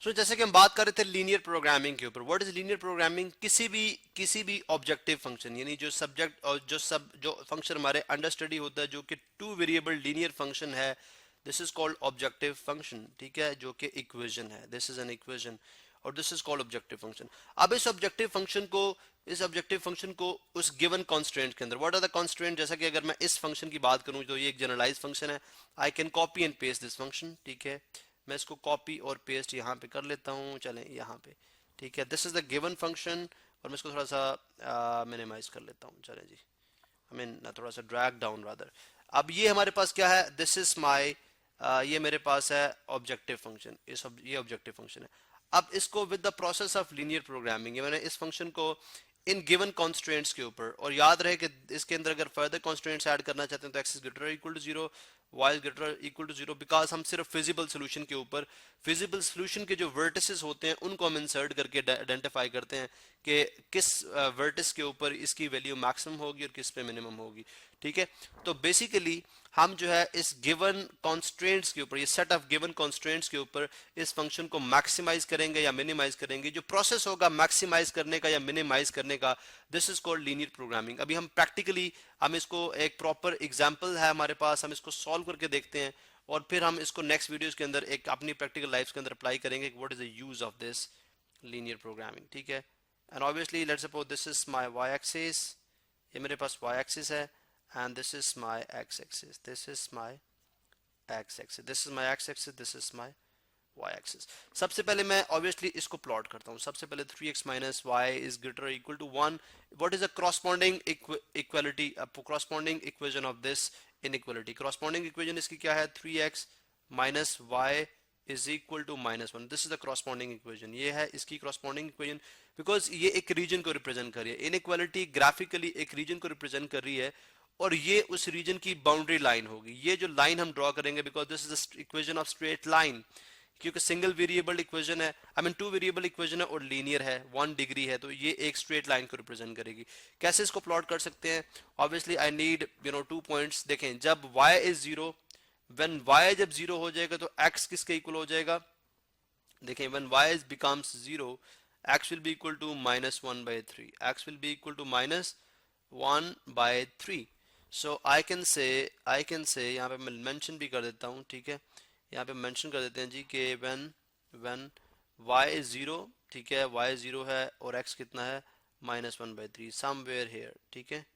जैसे कि हम बात कर रहे थे लीनियर प्रोग्रामिंग के ऊपर, व्हाट इज लीनियर प्रोग्रामिंग? किसी भी ऑब्जेक्टिव फंक्शन, यानी जो सब्जेक्ट और जो फंक्शन हमारे अंडर स्टडी होता है जो कि टू वेरिएबल लीनियर फंक्शन है, this is called objective function, ठीक है, जो कि इक्वेशन है, दिस इज एन इक्वेशन, और this is called objective function. अब इस ऑब्जेक्टिव फंक्शन को उस गिवन कॉन्स्ट्रेंट के अंदर, व्हाट आर द कॉन्स्ट्रेंट, जैसा कि अगर मैं इस फंक्शन की बात करूं तो ये एक जनरलाइज फंक्शन है, I can copy and paste this function, ठीक है, मैं इसको कॉपी और पेस्ट यहाँ पे कर लेता हूँ, चलें यहाँ पे, ठीक है, this is the given function, और मैं इसको थोड़ा सा मिनिमाइज कर लेता हूँ, चलें जी, आई मीन थोड़ा सा ड्रैग डाउन रादर। अब ये हमारे पास क्या है, दिस इज माई, ये मेरे पास है ऑब्जेक्टिव फंक्शन, ये ऑब्जेक्टिव फंक्शन है। अब इसको with the process of linear programming, मैंने इस फंक्शन को इन गिवन कॉन्स्ट्रेंट्स के ऊपर, और याद रहे कि इसके अंदर अगर फर्दर कॉन्स्ट्रेंट्स ऐड करना चाहते हैं तो x is greater equal to zero, y is greater equal to zero, because हम सिर्फ फिजिबल सोल्यूशन के ऊपर, फिजिबल सोल्यूशन के जो वर्टिसेस होते हैं उनको हम इंसर्ट करके आइडेंटिफाई करते हैं कि किस वर्टिस के ऊपर इसकी वैल्यू मैक्सिमम होगी और किस पे मिनिमम होगी, ठीक है। तो बेसिकली हम जो है इस गिवन कॉन्स्ट्रेंट्स के ऊपर, ये सेट ऑफ गिवन कॉन्स्ट्रेंट्स के ऊपर इस फंक्शन को मैक्सिमाइज करेंगे या मिनिमाइज करेंगे। जो प्रोसेस होगा मैक्सिमाइज करने का या मिनिमाइज करने का, this is called linear programming. अभी हम प्रैक्टिकली, हम इसको एक प्रॉपर एग्जांपल है हमारे पास, हम इसको सॉल्व करके देखते हैं और फिर हम इसको नेक्स्ट वीडियोस के अंदर एक अपनी प्रैक्टिकल लाइफ के अंदर अप्लाई करेंगे कि what is the use of this linear programming, ठीक है। And obviously let's suppose this is my y axis, ये मेरे पास वाई एक्सिस है, and this is my x-axis, this is my x-axis, this is my x-axis, this is my y-axis। सबसे पहले मैं obviously इसको प्लॉट करता हूँ। सबसे पहले 3x minus y is greater or equal to 1, what is the corresponding equality, corresponding equation of this inequality? corresponding equation इसकी क्या है, 3x minus y is equal to -1, this is the corresponding equation, ये है इसकी corresponding equation, because ये एक reason को represent कर रही है, inequality ग्राफिकली एक रीजन को रिप्रेजेंट कर रही है और ये उस रीजन की बाउंड्री लाइन होगी। ये जो लाइन हम ड्रॉ करेंगे, because this is equation of straight line, क्योंकि सिंगल वेरिएबल इक्वेशन है, I mean two variable equation है और लीनियर है, 1 डिग्री है, तो ये एक स्ट्रेट लाइन को रिप्रेजेंट करेगी। कैसे इसको प्लॉट कर सकते हैं? Obviously I need 2 points. देखें, जब y is zero, when y जब जीरो हो जाएगा तो x किसके इक्वल हो जाएगा? देखें, when y is becomes zero, x will be equal to -1/3, x will be equal to -1/3। So I can say यहाँ पे मैं मेंशन भी कर देता हूँ, ठीक है, यहाँ पे मेंशन कर देते हैं जी कि व्हेन y इज जीरो, ठीक है, y जीरो है और x कितना है, -1/3, समवेयर हियर, ठीक है,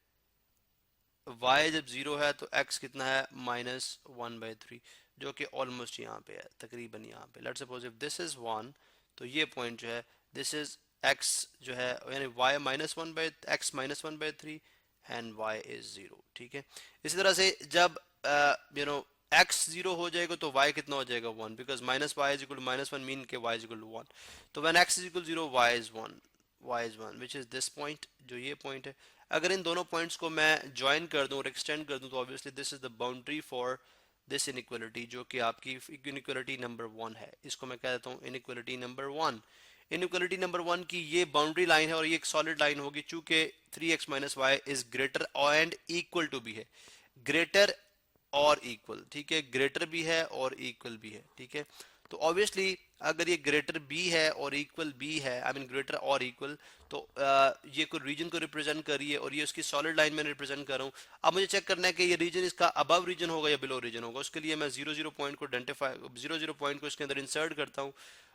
y जब जीरो है तो x कितना है, -1/3, जो कि ऑलमोस्ट यहाँ पे है, तकरीबन यहाँ पे। Let's suppose if this is 1, तो ये पॉइंट जो है, दिस इज x जो है, यानी y -1/3 and y is zero, ठीक है। इसी तरह से जब x जीरो हो जाएगा तो y कितना हो जाएगा, 1, because -y is equal to -1 mean के y इज इक्वल टू 1, तो when x is equal zero y is 1 which is this point, जो ये पॉइंट है। अगर इन दोनों पॉइंट्स को मैं ज्वाइन कर दूं और एक्सटेंड कर दूं तो obviously this is the boundary for this inequality, जो कि आपकी इनइक्वालिटी नंबर 1 है। इसको मैं कह देता हूँ इनइक्वालिटी नंबर 1। इनइक्वालिटी नंबर 1 की ये बाउंड्री लाइन है और ये एक सॉलिड लाइन होगी, चूंकि 3x minus y is greater and equal to भी है, ग्रेटर और इक्वल, ठीक है, ग्रेटर भी है और इक्वल भी है, ठीक है। तो ऑब्वियसली अगर ये ग्रेटर बी है और इक्वल बी है, आई मीन ग्रेटर और इक्वल, तो ये कोई रीजन को रिप्रेजेंट कर रही है और ये उसकी सॉलिड लाइन में रिप्रेजेंट कर रहा हूँ। अब मुझे चेक करना है कि ये रीजन इसका अबव रीजन होगा या बिलो रीजन होगा। उसके लिए मैं 0 0 पॉइंट को आइडेंटिफाई 0 0 पॉइंट को इसके अंदर इंसर्ट करता हूँ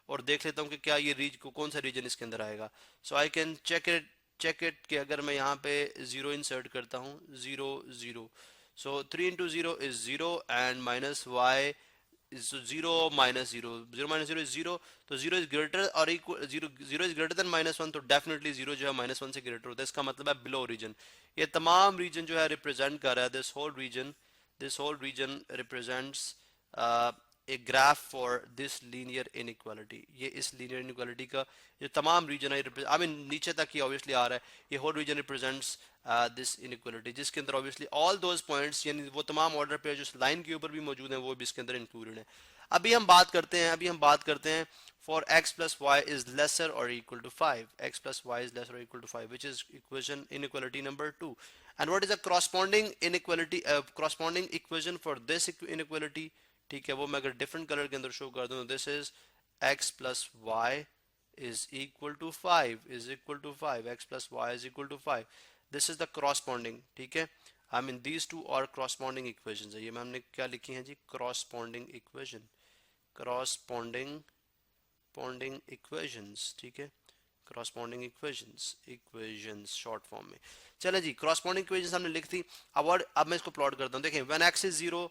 और देख लेता हूँ कि क्या ये कौन सा रीजन इसके अंदर आएगा। सो आई कैन चेक इट कि अगर मैं यहाँ पे 0 इंसर्ट करता हूँ, 0 0, so 3 into 0 is 0 and minus y is 0 minus 0, 0 minus 0 is 0, तो 0 is greater or equal 0 is greater than -1, तो डेफिनेटली 0 जो है -1 से ग्रेटर होता है, इसका मतलब है बिलो रीजन। ये तमाम रीजन जो है रिप्रेजेंट कर रहा है, this whole region represents a graph for this linear inequality. ये इस लीनियर इनइक्वालिटी का जो तमाम रीजन है, आई मीन नीचे तक ही ऑब्वियसली आ रहा है, ये whole region represents this inequality, जिसके अंदर ऑब्वियसली ऑल दोज पॉइंट्स, यानी वो तमाम ऑर्डर पे जो लाइन के ऊपर भी मौजूद हैं वो भी इसके अंदर इंक्लूडेड है। अभी हम बात करते हैं for x plus y is lesser or equal to 5, x plus y is lesser or equal to 5, which is equation inequality number 2, and what is the corresponding inequality corresponding equation for this inequality, ठीक है, वो मैं अगर different colour के अंदर show कर दूं, this is x plus y is equal to 5 is equal to 5 x plus y is equal to 5. This is the corresponding, ठीक है, I mean these two are corresponding equations है. ये ma'am ने क्या लिखी है जी, corresponding equation, corresponding equations, ठीक है, corresponding equations शॉर्ट फॉर्म में. चले जी, corresponding equations हमने लिख दी. अब मैं इसको प्लॉट करता हूँ. देखें, when x is 0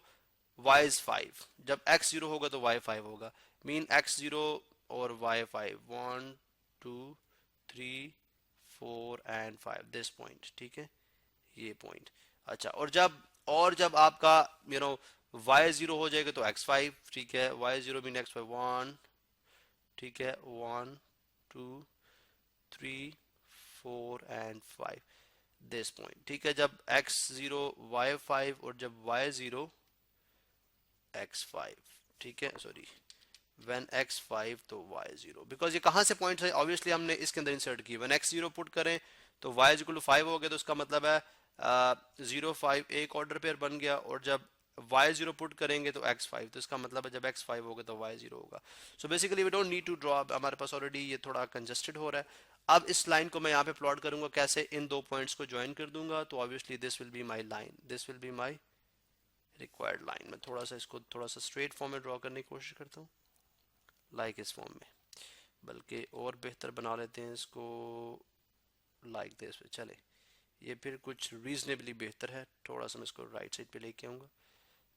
y is 5. जब x 0 होगा तो y 5 होगा. मीन x 0 और y 5, 1 2 3 4 and 5, दिस पॉइंट, ठीक है, ये पॉइंट. अच्छा, और जब आपका y 0 हो जाएगा तो x 5, ठीक है, y 0 मीन x 5, 1, ठीक है, 1 2 3 4 and 5, दिस पॉइंट, ठीक है. जब x 0 y 5 और जब y 0 x 5, ठीक है, सॉरी, when x 5 तो y 0, बिकॉज ये कहाँ से पॉइंट है, ऑब्वियसली हमने इसके अंदर इंसर्ट की. when x 0 पुट करें तो y इक्वल टू 5 हो गया, तो इसका मतलब है 0 5 एक ऑर्डर पेयर बन गया. और जब y 0 पुट करेंगे तो x 5, तो इसका मतलब है जब x 5 होगा तो y 0 होगा. So basically we don't need to draw, हमारे पास ऑलरेडी ये थोड़ा कंजस्टेड हो रहा है. अब इस लाइन को मैं यहाँ पे प्लॉट करूंगा कैसे, इन दो पॉइंट्स को ज्वाइन कर दूंगा. तो obviously this will be my line, this will be my required line. मैं थोड़ा सा इसको थोड़ा सा स्ट्रेट फॉर्म में ड्रॉ करने की कोशिश करता हूँ, लाइक इस फॉर्म में, बल्कि और बेहतर बना लेते हैं इसको लाइक दिस. चले, ये फिर कुछ रीजनेबली बेहतर है. थोड़ा सा मैं इसको राइट साइड पे लेके आऊँगा.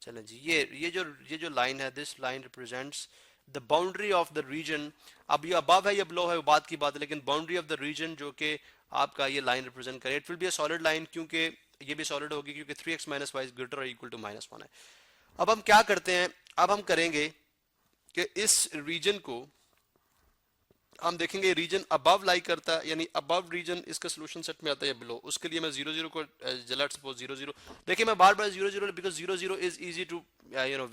चलें जी, ये जो लाइन है, this line represents the boundary of the region. अब ये अबव है या बिलो है वो बात की बात है, लेकिन बाउंड्री ऑफ द रीजन जो कि आपका ये लाइन रिप्रेजेंट करे. It will be a solid line, क्योंकि ये भी सॉलिड होगी क्योंकि 3x minus y is greater और इक्वल टू -1 है. अब हम क्या करते हैं, अब हम करेंगे कि इस रीजन को हम देखेंगे रीजन अबव लाई करता है, यानी अबव रीजन इसका सोल्यूशन सेट में आता है या बिलो. उसके लिए मैं 0 0 को लेट्स सपोज 0 0, देखिए मैं बार बार 0 0 because 0 0 is easy to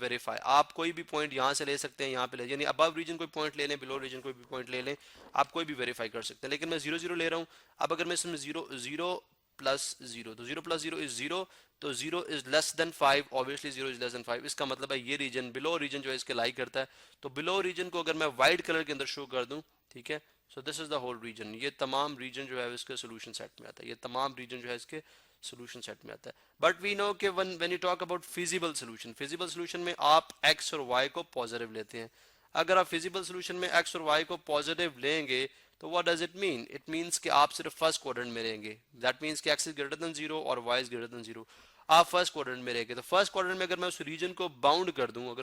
verify. आप कोई भी पॉइंट यहाँ से ले सकते हैं, यहाँ पे ले, यानी अबव रीजन कोई पॉइंट ले लें, बिलो रीजन कोई भी पॉइंट ले लें, आप कोई भी वेरीफाई कर सकते हैं. लेकिन मैं 0 0 ले रहा हूँ. अब अगर मैं इसमें 0 0 प्लस 0, तो 0 प्लस 0 इज 0, तो 0 is less than 5, obviously 0 is less than 5. इसका मतलब है ये रीजन बिलो रीजन जो है इसके लाई करता है. तो बिलो रीजन को अगर मैं वाइट कलर के अंदर शो कर दूं, ठीक है, so this is the whole region. ये तमाम रीजन जो है इसके सोल्यूशन सेट में आता है, ये तमाम रीजन जो है इसके सोल्यूशन सेट में आता है. बट वी नो कि when you talk about feasible solution में आप x और y को पॉजिटिव लेते हैं. अगर आप फिजिबल सोल्यूशन में x और y को पॉजिटिव लेंगे तो what does it mean, it means कि आप सिर्फ फर्स्ट क्वाड्रेंट में रहेंगे. दैट मींस कि x इज ग्रेटर देन 0 और y इज ग्रेटर देन 0, आप फर्स्ट क्वाड्रेंट में रहेंगे. तो फर्स्ट क्वाड्रेंट में अगर मैं उस रीजन को बाउंड कर दूं,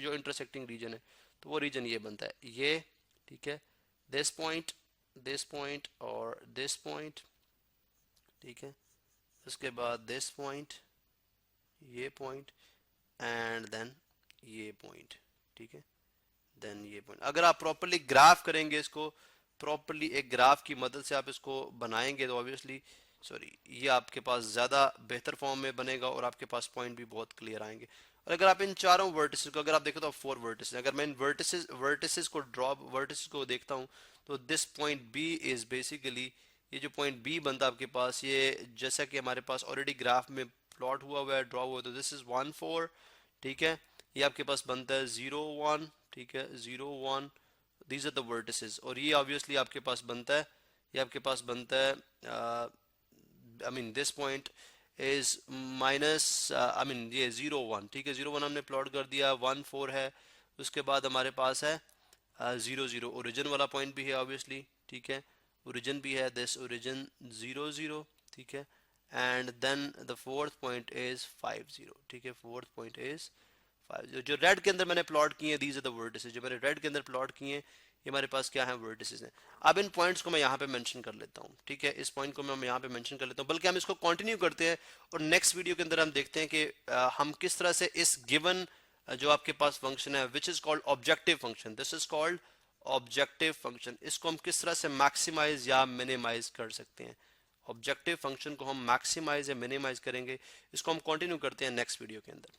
जो इंटरसेक्टिंग रीजन है, तो वो रीजन ये बनता है, ये, ठीक है, दिस पॉइंट और दिस पॉइंट, ठीक है, उसके बाद दिस पॉइंट, ये पॉइंट एंड देन ये पॉइंट, ठीक है, देन ये पॉइंट. अगर आप प्रॉपर्ली ग्राफ करेंगे इसको, प्रॉपर्ली एक ग्राफ की मदद से आप इसको बनाएंगे तो ऑब्वियसली ये आपके पास ज़्यादा बेहतर फॉर्म में बनेगा और आपके पास पॉइंट भी बहुत क्लियर आएंगे. और अगर आप इन चारों वर्टिसेस को, अगर आप देखो तो 4 वर्टिसेस, अगर मैं इन वर्टिसेस को देखता हूँ, तो this point B is basically, ये जो पॉइंट बी बनता है आपके पास, ये जैसा कि हमारे पास ऑलरेडी ग्राफ में प्लॉट हुआ है, ड्रॉ हुआ है, तो दिस इज 1 4, ठीक है, ये आपके पास बनता है 0 1, ठीक है, 0 1, दीज आर द वर्टिसेस. और ये ऑब्वियसली आपके पास बनता है, ये आपके पास बनता है I mean this point is minus ये 0 1, ठीक है, 0 1 हमने प्लॉट कर दिया, 1 4 है, उसके बाद हमारे पास है 0 0, ओरिजिन वाला पॉइंट भी है ऑब्वियसली, ठीक है, ओरिजिन भी है, दिस ओरिजिन 0 0, ठीक है, and then the fourth point is 5 0, ठीक है, फोर्थ पॉइंट इज 5 0. जो रेड के अंदर मैंने प्लॉट किए हैं, दीज आर द वर्टिसेस, जो मैंने रेड के अंदर प्लॉट किए हैं, ये हमारे पास क्या है, वर्टिसेस हैं. अब इन पॉइंट्स को मैं यहाँ पे मेंशन कर लेता हूँ, ठीक है, इस पॉइंट को मैं यहाँ पे मेंशन कर लेता हूँ, बल्कि हम इसको कंटिन्यू करते हैं और नेक्स्ट वीडियो के अंदर हम देखते हैं कि हम किस तरह से इस गिवन जो आपके पास फंक्शन है, which is called objective function, this is called objective function, इसको हम किस तरह से मैक्सिमाइज या मिनिमाइज कर सकते हैं. ऑब्जेक्टिव फंक्शन को हम मैक्सिमाइज या मिनिमाइज करेंगे, इसको हम कंटिन्यू करते हैं नेक्स्ट वीडियो के अंदर.